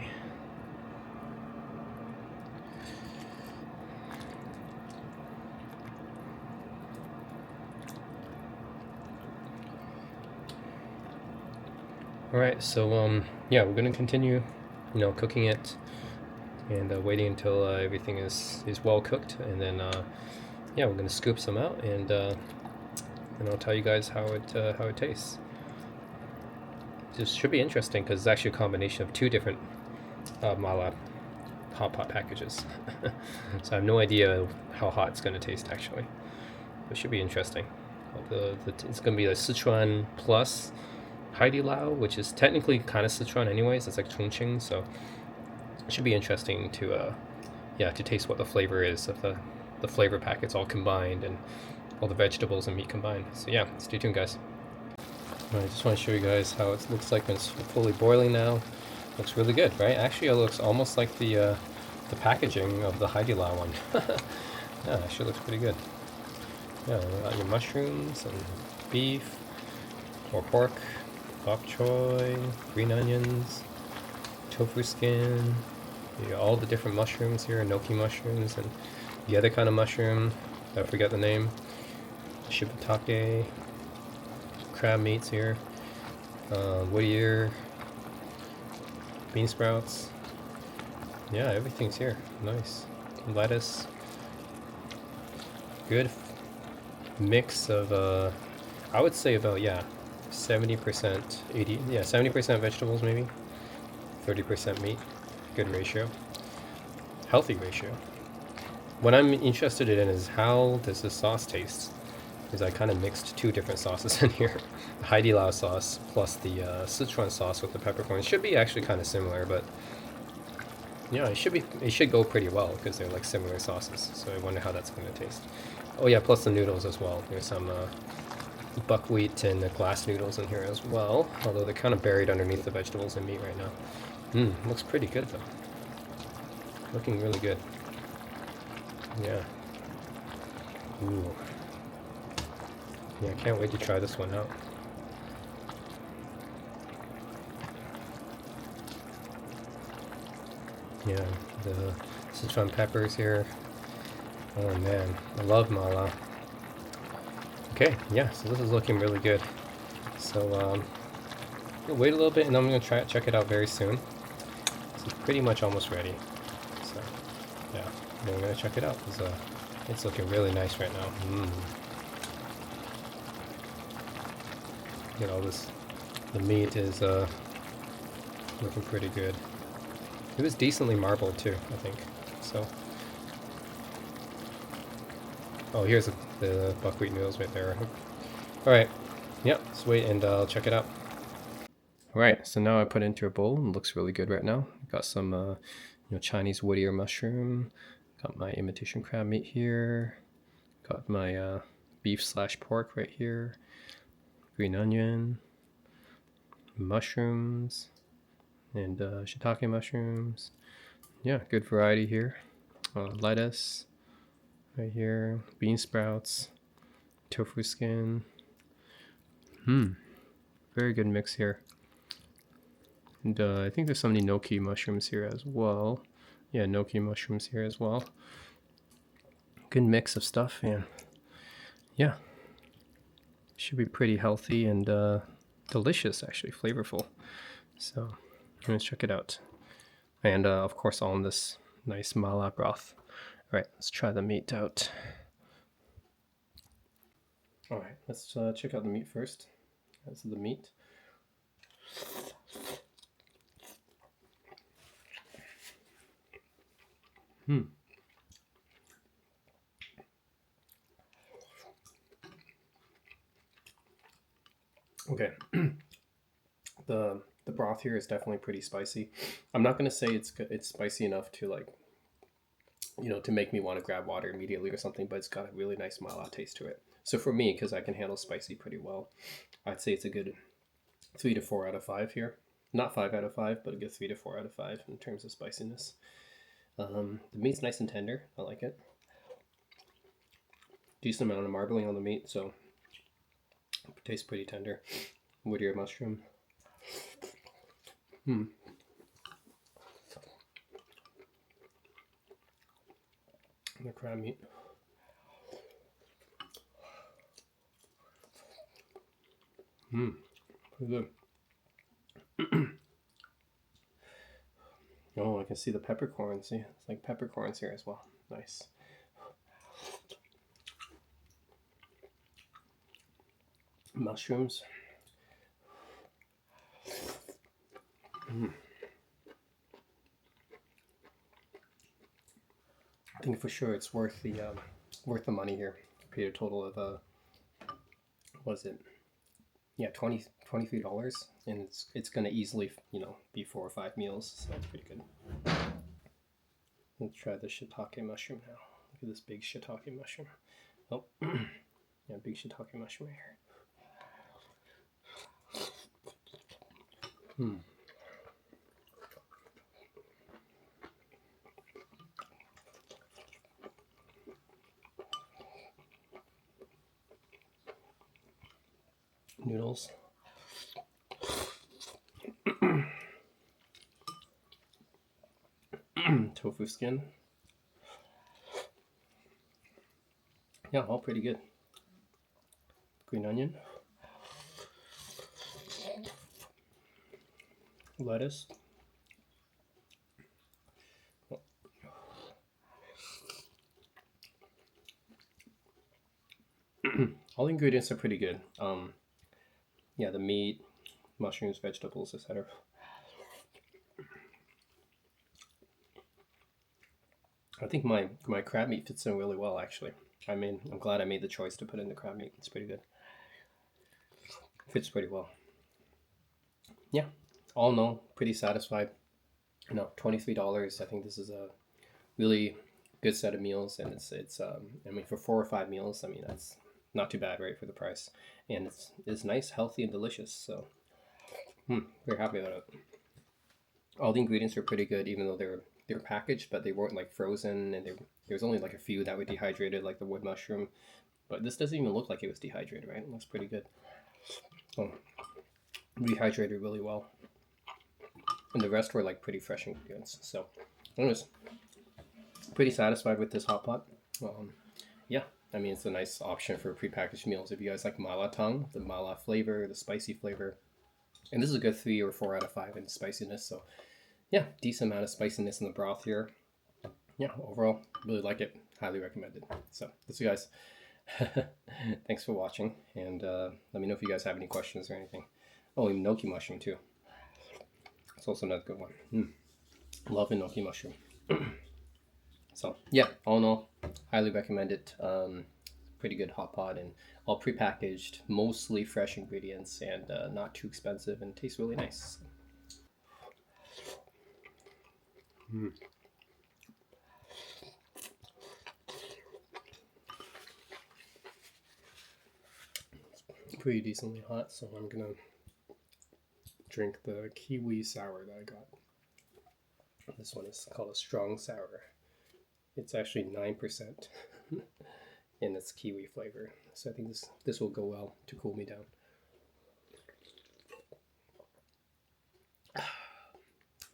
Alright, so yeah, we're gonna continue, cooking it and waiting until everything is well cooked, and then yeah, we're gonna scoop some out and I'll tell you guys how it tastes. This should be interesting because it's actually a combination of 2 different mala hot pot packages. So I have no idea how hot it's gonna taste actually. It should be interesting. It's gonna be the Sichuan plus Haidilao, which is technically kind of Sichuan anyways. It's like Chongqing, so it should be interesting to taste what the flavor is of the flavor packets all combined and all the vegetables and meat combined. So yeah, stay tuned, guys. I just want to show you guys how it looks like when it's fully boiling now. Looks really good, right? Actually, it looks almost like the packaging of the Haidilao one. Yeah, actually looks pretty good. Yeah, you got your mushrooms and beef or pork, bok choy, green onions, tofu skin. You got all the different mushrooms here, enoki mushrooms, and the other kind of mushroom, I forget the name, shiitake, crab meats here, Whittier, bean sprouts. Yeah, everything's here. Nice. Lettuce. Good mix of, I would say about, yeah, 70%, 80, yeah, 70% vegetables maybe, 30% meat. Good ratio. Healthy ratio. What I'm interested in is how does the sauce taste? Because I kind of mixed two different sauces in here. The Haidilao sauce plus the Sichuan sauce with the peppercorn. It should be actually kind of similar, but yeah, it should go pretty well because they're like similar sauces. So I wonder how that's going to taste. Oh yeah, plus the noodles as well. There's some buckwheat and glass noodles in here as well. Although they're kind of buried underneath the vegetables and meat right now. Looks pretty good though. Looking really good. Yeah. Ooh. Yeah, I can't wait to try this one out. Yeah, the Sichuan peppers here. Oh man, I love mala. Okay, yeah, so this is looking really good. So we'll wait a little bit and I'm gonna check it out very soon. This is pretty much almost ready. So yeah, then we're gonna check it out because it's looking really nice right now. You know, the meat is looking pretty good. It was decently marbled too, I think. So, oh, here's the buckwheat noodles right there. All right, yep. Let's wait and I'll check it out. All right, so now I put it into a bowl. It looks really good right now. Got some, Chinese Whittier mushroom. Got my imitation crab meat here. Got my beef/pork right here. Green onion, mushrooms, and shiitake mushrooms. Yeah, good variety here. Lettuce right here, bean sprouts, tofu skin. Very good mix here. And I think there's some enoki mushrooms here as well. Yeah, enoki mushrooms here as well. Good mix of stuff, and yeah, should be pretty healthy and delicious, actually, flavorful. So let's check it out. And of course, all in this nice mala broth. All right, let's try the meat out. All right, let's check out the meat first. This is the meat. Okay. The broth here is definitely pretty spicy. I'm not gonna say it's spicy enough to like, to make me want to grab water immediately or something, but it's got a really nice mala taste to it. So for me, because I can handle spicy pretty well, I'd say it's a good 3 to 4 out of 5 here. Not 5 out of 5, but a good 3 to 4 out of 5 in terms of spiciness. The meat's nice and tender. I like it. Decent amount of marbling on the meat, so it tastes pretty tender. Whittier mushroom. The crab meat. Pretty good. Oh, I can see the peppercorns. See, it's like peppercorns here as well. Nice. Mushrooms. I think for sure it's worth the money here. I paid a total of was it? Yeah, $23, and it's gonna easily be 4 or 5 meals, so that's pretty good. Let's try the shiitake mushroom now. Look at this big shiitake mushroom. Oh, yeah, big shiitake mushroom right here. Noodles. Tofu skin. Yeah, all pretty good. Green onion. lettuce. All the ingredients are pretty good. Yeah, the meat, mushrooms, vegetables, etc. I think my crab meat fits in really well, actually. I'm glad I made the choice to put in the crab meat. It's pretty good. Fits pretty well. Yeah, all in all, pretty satisfied. No, $23. I think this is a really good set of meals, and it's I mean, for 4 or 5 meals, I mean, that's not too bad, right, for the price. And it's nice, healthy, and delicious. So, very happy about it. All the ingredients are pretty good, even though they're packaged, but they weren't like frozen, and there's only like a few that were dehydrated, like the wood mushroom. But this doesn't even look like it was dehydrated, right? It looks pretty good. Oh, rehydrated really well. And the rest were like pretty fresh ingredients. So, anyways, pretty satisfied with this hot pot. Yeah, I mean, it's a nice option for prepackaged meals if you guys like malatang, the mala flavor, the spicy flavor. And this is a good 3 or 4 out of 5 in spiciness. So, yeah, decent amount of spiciness in the broth here. Yeah, overall, really like it. Highly recommended. So, that's you guys. Thanks for watching, and let me know if you guys have any questions or anything. Oh, enoki mushroom too. It's also another good one. Love enoki mushroom. So yeah, all in all, highly recommend it. Pretty good hot pot, and all prepackaged, mostly fresh ingredients, and not too expensive, and tastes really nice. Pretty decently hot, so I'm gonna drink the kiwi sour that I got. This one is called a strong sour. It's actually 9% and it's kiwi flavor, so I think this will go well to cool me down.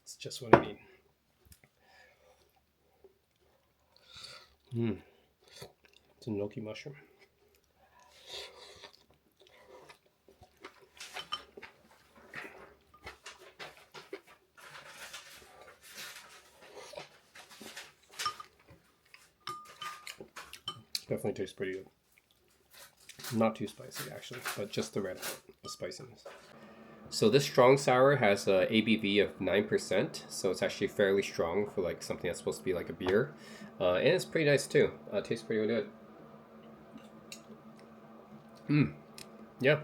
It's just what I need. It's a enoki mushroom. Definitely tastes pretty good. Not too spicy actually, but just the red the spiciness. So this strong sour has a ABV of 9%, so it's actually fairly strong for like something that's supposed to be like a beer, and it's pretty nice too. Tastes pretty good. Yeah,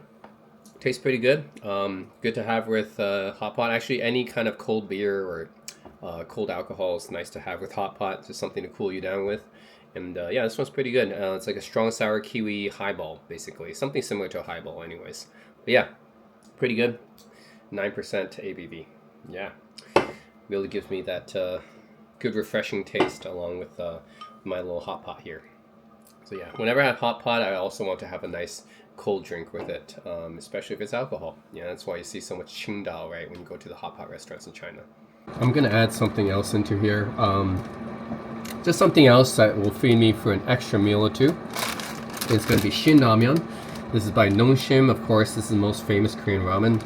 tastes pretty good. Good to have with hot pot. Actually, any kind of cold beer or cold alcohol is nice to have with hot pot. Just something to cool you down with. And yeah, this one's pretty good. It's like a strong sour kiwi highball, basically. Something similar to a highball anyways. But yeah, pretty good. 9% ABV. Yeah, really gives me that good refreshing taste along with my little hot pot here. So yeah, whenever I have hot pot, I also want to have a nice cold drink with it, especially if it's alcohol. Yeah, that's why you see so much Qingdao, right, when you go to the hot pot restaurants in China. I'm gonna add something else into here. Just something else that will feed me for an extra meal or two. It's going to be Shin Ramyeon. This is by Nongshim. Of course, this is the most famous Korean ramen.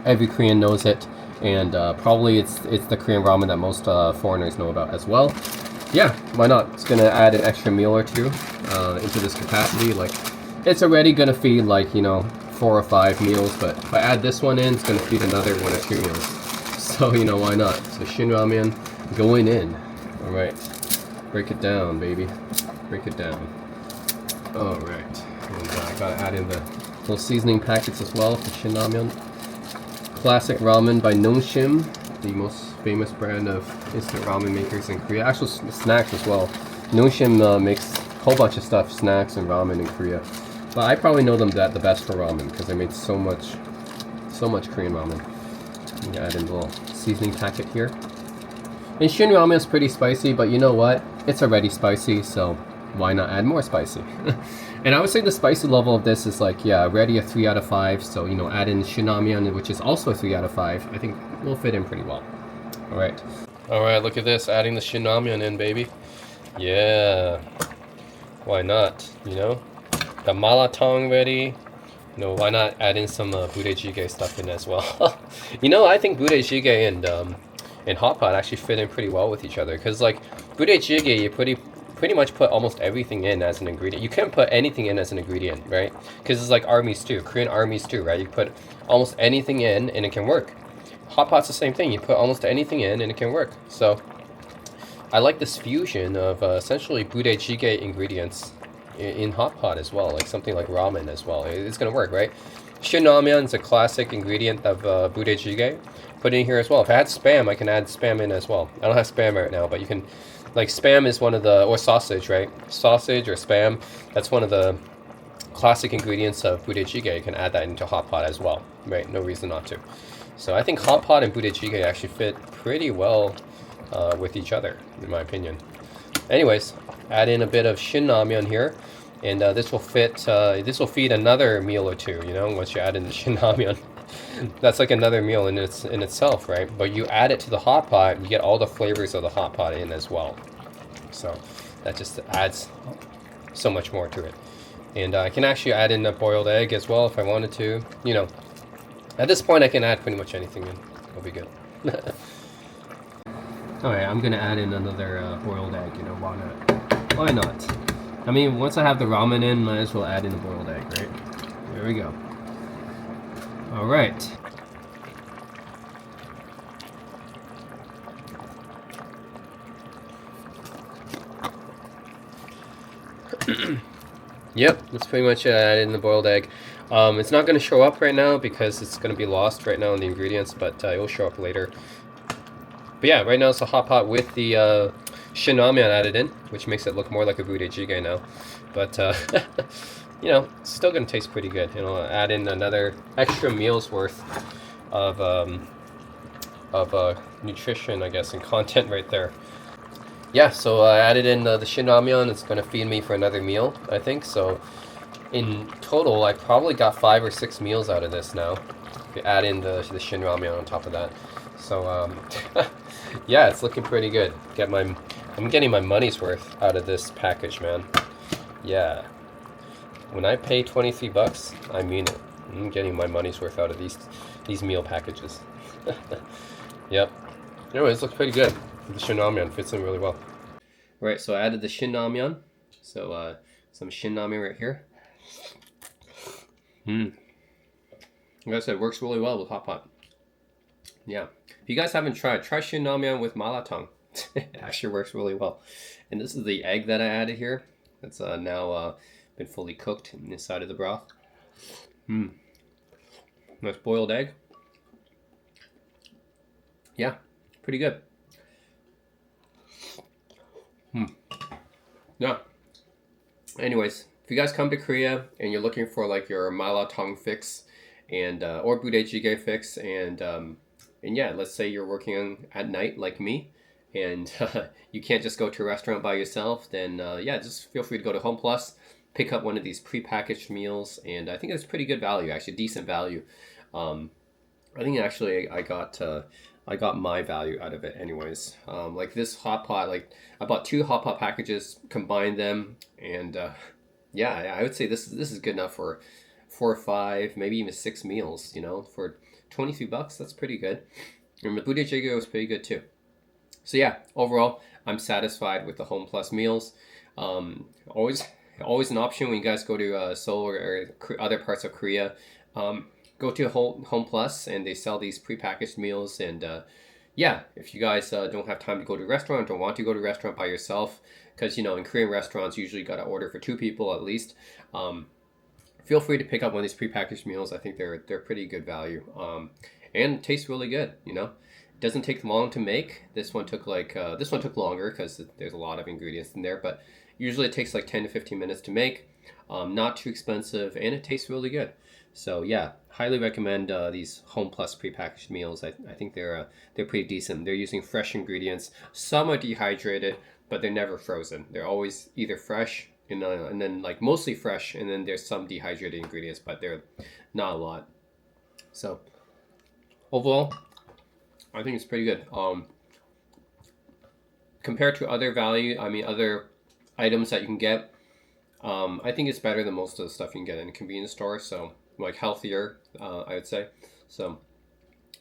Every Korean knows it, and probably it's the Korean ramen that most foreigners know about as well. Yeah, why not? It's going to add an extra meal or two into this capacity. Like, it's already going to feed like 4 or 5 meals, but if I add this one in, it's going to feed another 1 or 2 meals. So why not? So Shin Ramyeon going in. All right. Break it down, baby. Break it down. All right. And I gotta add in the little seasoning packets as well for Shin Ramyeon. Classic ramen by Nongshim, the most famous brand of instant ramen makers in Korea. Actual snacks as well. Nongshim makes a whole bunch of stuff, snacks and ramen in Korea. But I probably know them the best for ramen because they made so much Korean ramen. You add in a little seasoning packet here. And Shin Ramen is pretty spicy, but you know what? It's already spicy, so why not add more spicy? And I would say the spicy level of this is like, yeah, already a 3 out of 5. So, add in Shin Ramyeon, which is also a 3 out of 5. I think will fit in pretty well. All right. All right, look at this. Adding the Shin Ramyeon in, baby. Yeah. Why not? The malatang ready. No, why not add in some Budae Jjigae stuff in as well? You know, I think Budae Jjigae and hot pot actually fit in pretty well with each other, because like Budae Jjigae, you pretty much put almost everything in as an ingredient. You can't put anything in as an ingredient, right? Because it's like army stew, Korean army stew, right? You put almost anything in and it can work. Hot pot's the same thing. You put almost anything in and it can work. So I like this fusion of essentially Budae Jjigae ingredients in hot pot as well, like something like ramen as well. It's gonna work, right? Shin is a classic ingredient of Budae Jjigae. Put it in here as well. If I had spam, I can add spam in as well. I don't have spam right now, but you can, like spam is one of the, or sausage, right? Sausage or spam, that's one of the classic ingredients of Budae Jjigae. You can add that into hot pot as well, right? No reason not to. So I think hot pot and Budae Jjigae actually fit pretty well with each other, in my opinion. Anyways, add in a bit of shin ramyeon here, and this will fit. This will feed another meal or two. You know, once you add in the shin ramyeon, that's like another meal in itself, right? But you add it to the hot pot, you get all the flavors of the hot pot in as well. So that just adds so much more to it. And I can actually add in a boiled egg as well if I wanted to. You know, at this point I can add pretty much anything in. It'll be good. Alright, I'm gonna add in another boiled egg, you know, why not? Why not? I mean, once I have the ramen in, might as well add in a boiled egg, right? There we go. Alright. Yep, that's pretty much added in the boiled egg. It's not going to show up right now because it's going to be lost right now in the ingredients, but it will show up later. But yeah, right now it's a hot pot with the shin ramyeon added in, which makes it look more like a Budae Jjigae now. But you know, it's still going to taste pretty good. You know, add in another extra meal's worth of nutrition, I guess, and content right there. Yeah, so I added in the shin ramyeon. It's going to feed me for another meal, I think. So in total, I probably got 5 or 6 meals out of this now. If you add in the shin ramyeon on top of that. So yeah, it's looking pretty good. I'm getting my money's worth out of this package, man. Yeah. When I pay 23 bucks, I mean it. I'm getting my money's worth out of these meal packages. Yep. Anyways, looks pretty good. The shin ramyeon fits in really well. Right, so I added the shin ramyeon. So some shin ramyeon right here. Like I said, it works really well with hot pot. Yeah. If you guys haven't tried, try shin ramyeon with maratang. It actually works really well. And this is the egg that I added here. It's now been fully cooked inside of the broth. Nice boiled egg. Yeah, pretty good. Yeah. Anyways, if you guys come to Korea and you're looking for like your maratang fix and or Budae Jjigae fix, and yeah, let's say you're working at night like me, and you can't just go to a restaurant by yourself, then yeah, just feel free to go to Homeplus, pick up one of these prepackaged meals, and I think it's pretty good value, actually decent value. I think actually I got my value out of it anyways. Like this hot pot, like I bought 2 hot pot packages, combined them, and yeah, I would say this is good enough for 4 or 5, maybe even 6 meals. You know, for 23 bucks, that's pretty good. And the Budae Jjigae was pretty good too. So yeah, overall, I'm satisfied with the Homeplus meals. Always an option when you guys go to Seoul or other parts of Korea. Go to Homeplus and they sell these prepackaged meals, and yeah, if you guys don't have time to go to a restaurant, don't want to go to a restaurant by yourself, because you know in Korean restaurants usually got to order for 2 people at least, feel free to pick up one of these prepackaged meals. I think they're pretty good value, and taste really good. You know, it doesn't take long to make. This one took longer because there's a lot of ingredients in there, but usually it takes like 10 to 15 minutes to make. Not too expensive, and it tastes really good. So yeah, highly recommend these Homeplus prepackaged meals. I think they're pretty decent. They're using fresh ingredients. Some are dehydrated, but they're never frozen. They're always either fresh and then like mostly fresh, and then there's some dehydrated ingredients, but they're not a lot. So overall, I think it's pretty good. Compared to other other items that you can get, I think it's better than most of the stuff you can get in a convenience store. So like healthier, I would say. So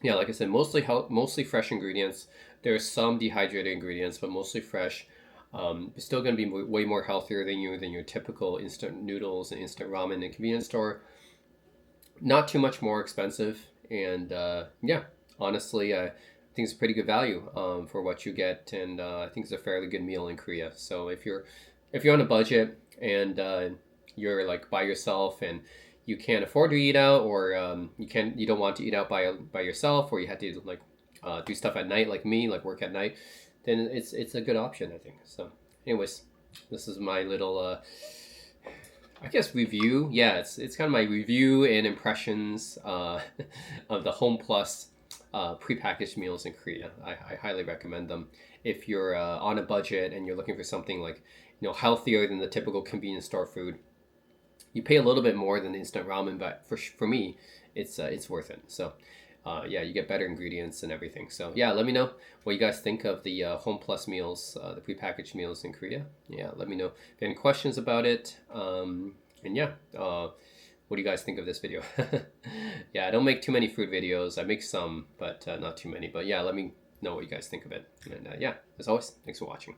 yeah, like I said, mostly fresh ingredients. There's some dehydrated ingredients, but mostly fresh. It's still going to be way more healthier than your typical instant noodles and instant ramen in a convenience store. Not too much more expensive, and yeah, honestly, I think it's a pretty good value for what you get, and I think it's a fairly good meal in Korea. So if you're on a budget and you're like by yourself and you can't afford to eat out, or you don't want to eat out by yourself, or you have to like do stuff at night like me, like work at night, then it's a good option, I think. So, anyways, this is my little I guess review. Yeah, it's kind of my review and impressions of the Homeplus prepackaged meals in Korea. I highly recommend them if you're on a budget and you're looking for something like healthier than the typical convenience store food. You pay a little bit more than instant ramen, but for me, it's worth it. So. Yeah, you get better ingredients and everything. So yeah, let me know what you guys think of the Homeplus meals, the prepackaged meals in Korea. Yeah, let me know if you have any questions about it. And yeah, what do you guys think of this video? Yeah, I don't make too many food videos. I make some, but not too many. But yeah, let me know what you guys think of it. And yeah, as always, thanks for watching.